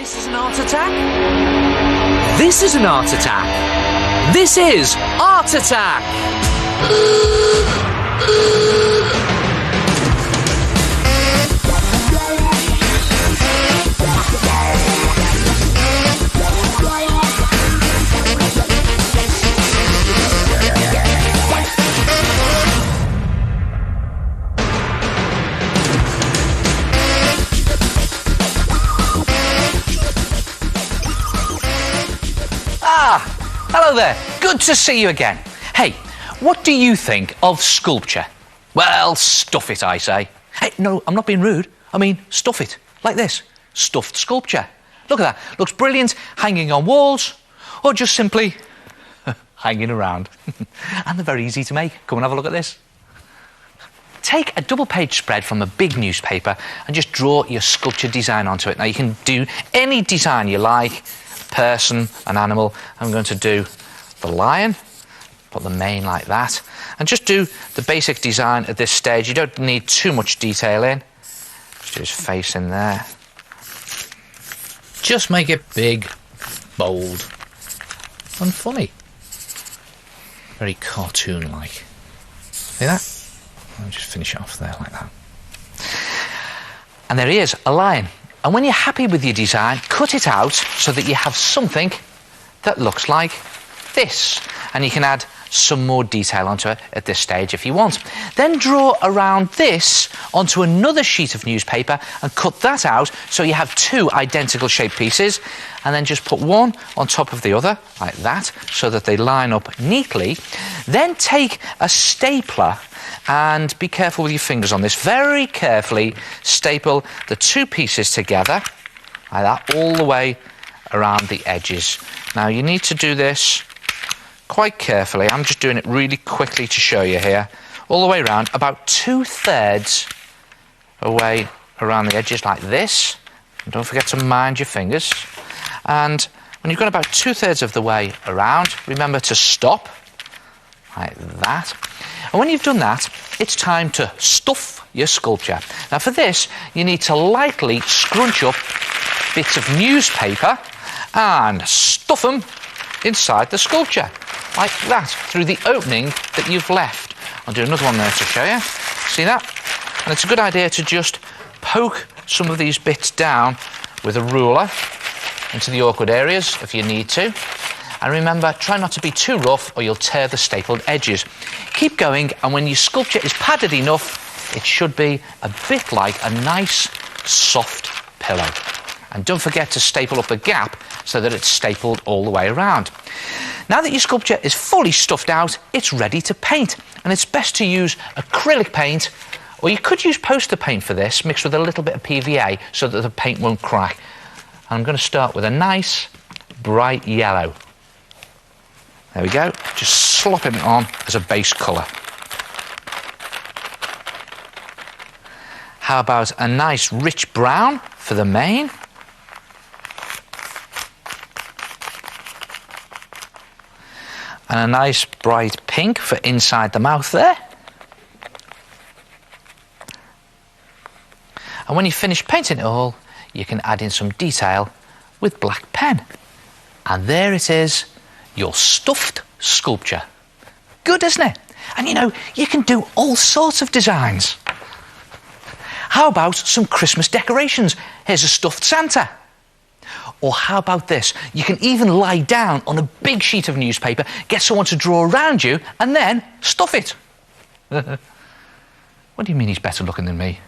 This is an art attack. This is an art attack. This is Art Attack. Hello there, good to see you again. Hey, what do you think of sculpture? Well, stuff it, I say. Hey, no, I'm not being rude. I mean, stuff it, like this. Stuffed sculpture. Look at that, looks brilliant, hanging on walls, or just simply hanging around. And they're very easy to make. Come and have a look at this. Take a double-page spread from a big newspaper and just draw your sculpture design onto it. Now, you can do any design you like. Person, an animal. I'm going to do the lion, put the mane like that, and just do the basic design at this stage. You don't need too much detail in. Just do his face in there. Just make it big, bold, and funny. Very cartoon-like. See that? I'll just finish it off there like that. And there he is, a lion. And when you're happy with your design, cut it out so that you have something that looks like this. And you can add some more detail onto it at this stage if you want. Then draw around this onto another sheet of newspaper and cut that out so you have two identical shaped pieces, and then just put one on top of the other, like that, so that they line up neatly. Then take a stapler and be careful with your fingers on this. Very carefully staple the two pieces together, like that, all the way around the edges. Now, you need to do this quite carefully. I'm just doing it really quickly to show you here. All the way around, about 2/3 away around the edges like this. And don't forget to mind your fingers. And when you've got about 2/3 of the way around, remember to stop, like that. And when you've done that, it's time to stuff your sculpture. Now, for this, you need to lightly scrunch up bits of newspaper and stuff them inside the sculpture, like that, through the opening that you've left. I'll do another one there to show you. See that? And it's a good idea to just poke some of these bits down with a ruler into the awkward areas if you need to. And remember, try not to be too rough or you'll tear the stapled edges. Keep going, and when your sculpture is padded enough, it should be a bit like a nice, soft pillow. And don't forget to staple up the gap so that it's stapled all the way around. Now that your sculpture is fully stuffed out, it's ready to paint. And it's best to use acrylic paint, or you could use poster paint for this, mixed with a little bit of PVA so that the paint won't crack. And I'm going to start with a nice, bright yellow. There we go, just slopping it on as a base colour. How about a nice rich brown for the mane? And a nice bright pink for inside the mouth there. And when you finish painting it all, you can add in some detail with black pen. And there it is, your stuffed sculpture. Good, isn't it? And you know, you can do all sorts of designs. How about some Christmas decorations? Here's a stuffed Santa. Or how about this? You can even lie down on a big sheet of newspaper, get someone to draw around you, and then stuff it. What do you mean he's better looking than me?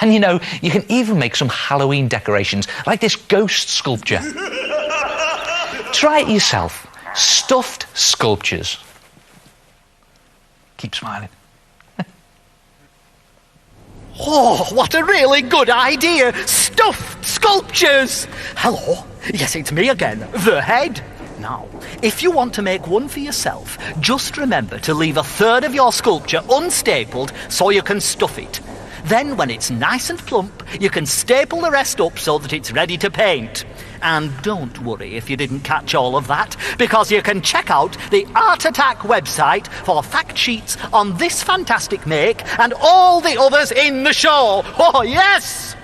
And you know, you can even make some Halloween decorations, like this ghost sculpture. Try it yourself. Stuffed sculptures. Keep smiling. Oh, what a really good idea! Stuffed sculptures! Hello, yes, it's me again, the head. Now, if you want to make one for yourself, just remember to leave 1/3 of your sculpture unstapled so you can stuff it. Then, when it's nice and plump, you can staple the rest up so that it's ready to paint. And don't worry if you didn't catch all of that, because you can check out the Art Attack website for fact sheets on this fantastic make and all the others in the show. Oh, yes!